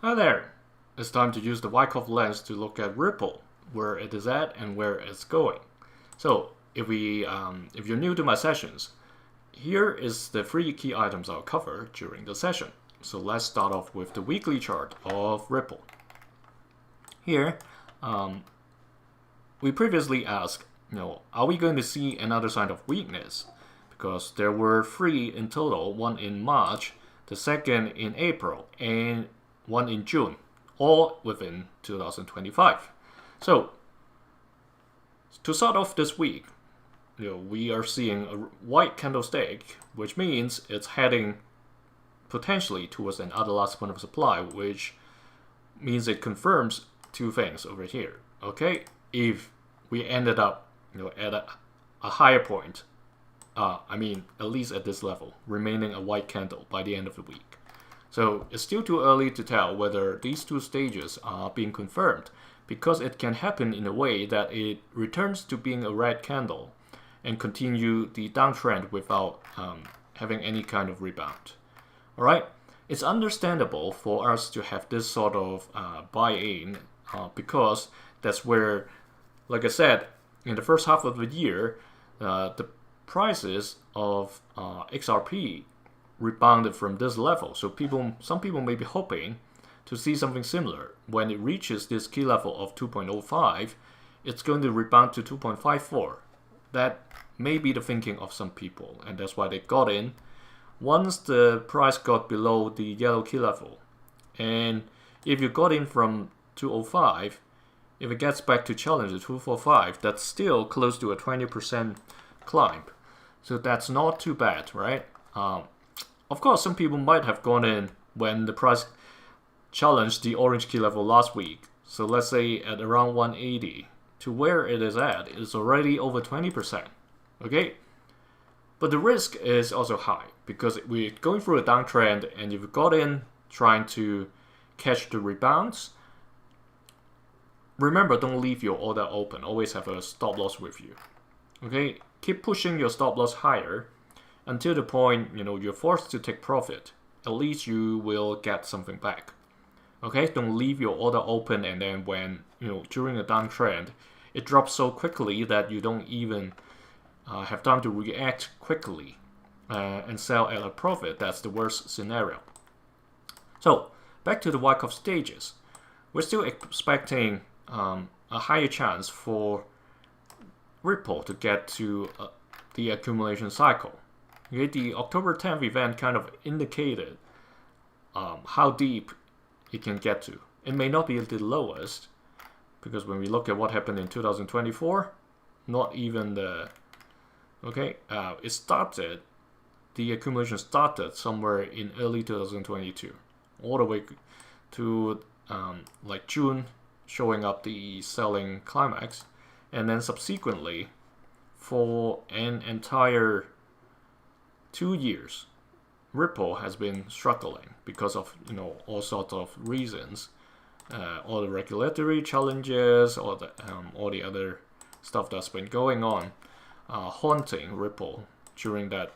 Hi there! It's time to use the Wyckoff lens to look at Ripple, where it is at and where it's going. So if you're new to my sessions, here is the 3 key items I'll cover during the session. So let's start off with the weekly chart of Ripple. Here, we previously asked, are we going to see another sign of weakness? Because there were 3 in total, one in March, the second in April, and one in June, all within 2025. So, to start off this week, we are seeing a white candlestick, which means it's heading potentially towards another last point of supply, which means it confirms 2 things over here. Okay, if we ended up, at a higher point, at least at this level, remaining a white candle by the end of the week. So it's still too early to tell whether these 2 stages are being confirmed, because it can happen in a way that it returns to being a red candle and continue the downtrend without having any kind of rebound. Alright, it's understandable for us to have this sort of buy-in because that's where, like I said, in the first half of the year, the prices of XRP rebounded from this level. So some people may be hoping to see something similar. When it reaches this key level of 2.05, it's going to rebound to 2.54. That may be the thinking of some people, and that's why they got in once the price got below the yellow key level. And if you got in from 205, if it gets back to challenge the 245, that's still close to a 20% climb. So that's not too bad, right? Of course, some people might have gone in when the price challenged the orange key level last week. So let's say at around 180 to where it is at, it's already over 20%. Okay? But the risk is also high because we're going through a downtrend, and if you got in trying to catch the rebounds, remember, don't leave your order open. Always have a stop loss with you. Okay? Keep pushing your stop loss higher until the point you're forced to take profit. At least you will get something back. Okay, don't leave your order open, and then when during a downtrend it drops so quickly that you don't even have time to react quickly and sell at a profit. That's the worst scenario. So back to the Wyckoff stages, we're still expecting a higher chance for Ripple to get to the accumulation cycle. Okay, the October 10th event kind of indicated how deep it can get to. It may not be the lowest, because when we look at what happened in 2024, not even the... Okay, the accumulation started somewhere in early 2022, all the way to like June, showing up the selling climax, and then subsequently for an entire 2 years, Ripple has been struggling because of all sorts of reasons, all the regulatory challenges, all the other stuff that's been going on, haunting Ripple during that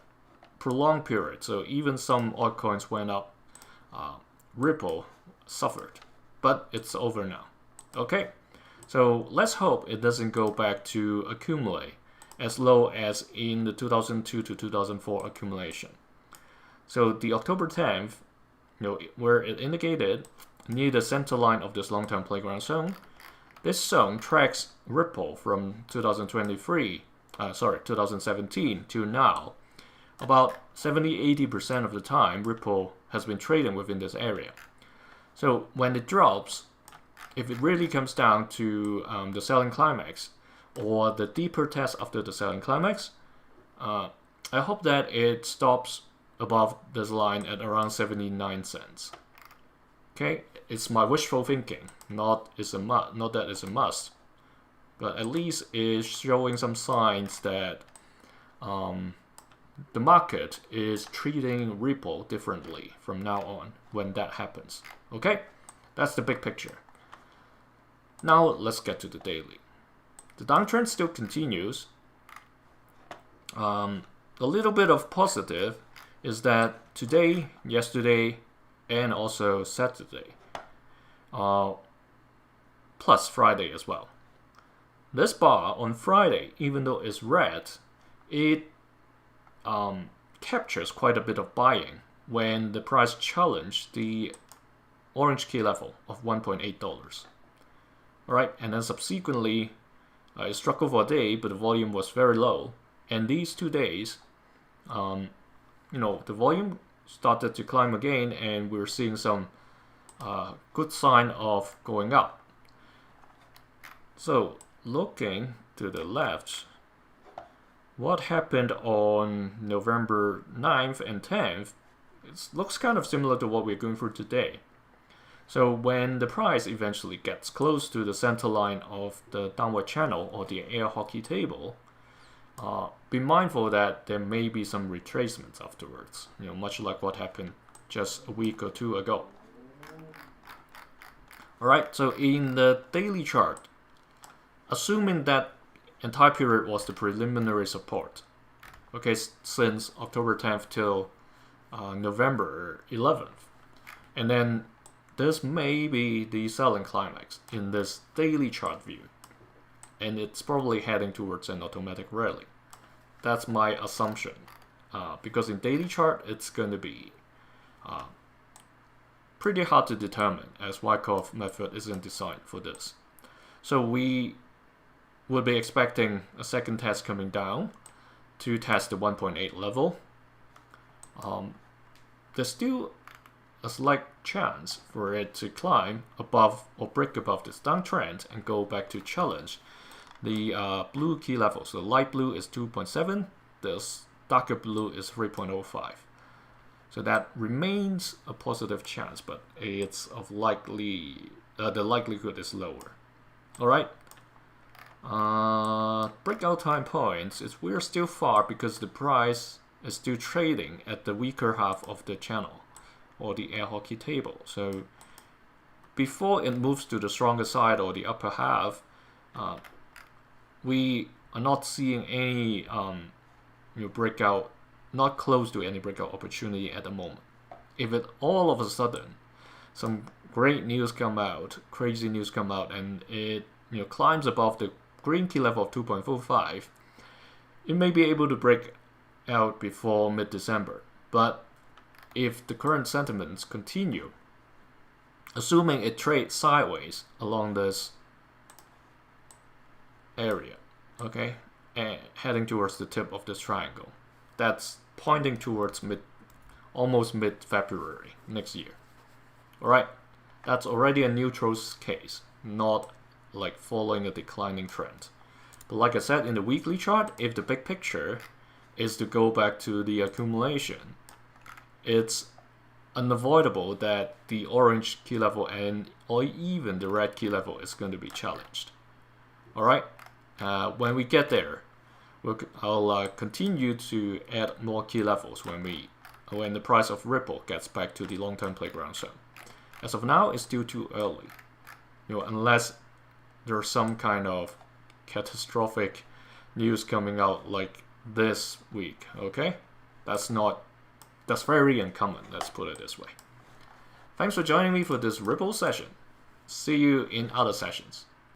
prolonged period. So even some altcoins went up, Ripple suffered, but it's over now. Okay, so let's hope it doesn't go back to accumulate as low as in the 2002 to 2004 accumulation. So the October 10th, where it indicated near the center line of this long-term playground zone, this zone tracks Ripple from 2017 to now. About 70-80% of the time, Ripple has been trading within this area. So when it drops, if it really comes down to the selling climax, or the deeper test after the selling climax, I hope that it stops above this line at around 79 cents. Okay, it's my wishful thinking, not that it's a must, but at least it's showing some signs that the market is treating Ripple differently from now on when that happens. Okay, that's the big picture. Now let's get to the daily. The downtrend still continues. A little bit of positive is that today, yesterday, and also Saturday, plus Friday as well. This bar on Friday, even though it's red, it captures quite a bit of buying when the price challenged the orange key level of $1.8. Alright, and then subsequently it struggled for a day, but the volume was very low. And these 2 days, the volume started to climb again, and we're seeing some good sign of going up. So looking to the left, what happened on November 9th and 10th, it looks kind of similar to what we're going through today. So when the price eventually gets close to the center line of the downward channel or the air hockey table, be mindful that there may be some retracements afterwards, much like what happened just a week or two ago. Alright, so in the daily chart, assuming that entire period was the preliminary support, okay, since October 10th till November 11th, and then this may be the selling climax in this daily chart view, and it's probably heading towards an automatic rally. That's my assumption, because in daily chart it's going to be pretty hard to determine, as Wyckoff method isn't designed for this. So we would be expecting a second test coming down to test the 1.8 level. There's still a slight chance for it to climb above or break above this downtrend and go back to challenge the blue key level. So light blue is 2.7, this darker blue is 3.05. So that remains a positive chance, but it's of the likelihood is lower. Alright. Breakout time points is we're still far because the price is still trading at the weaker half of the channel or the air hockey table. So before it moves to the stronger side or the upper half, we are not seeing any breakout, not close to any breakout opportunity at the moment. If it all of a sudden some great news come out, crazy news come out, and it climbs above the green key level of 2.45, it may be able to break out before mid-December. But if the current sentiments continue, assuming it trades sideways along this area, okay, and heading towards the tip of this triangle, that's pointing towards almost mid-February next year. Alright, that's already a neutral case, not like following a declining trend. But like I said in the weekly chart, if the big picture is to go back to the accumulation, it's unavoidable that the orange key level or even the red key level is going to be challenged. Alright, when we get there, I'll continue to add more key levels when the price of Ripple gets back to the long-term playground zone. As of now, it's still too early. Unless there's some kind of catastrophic news coming out like this week, okay? That's very uncommon, let's put it this way. Thanks for joining me for this Ripple session. See you in other sessions.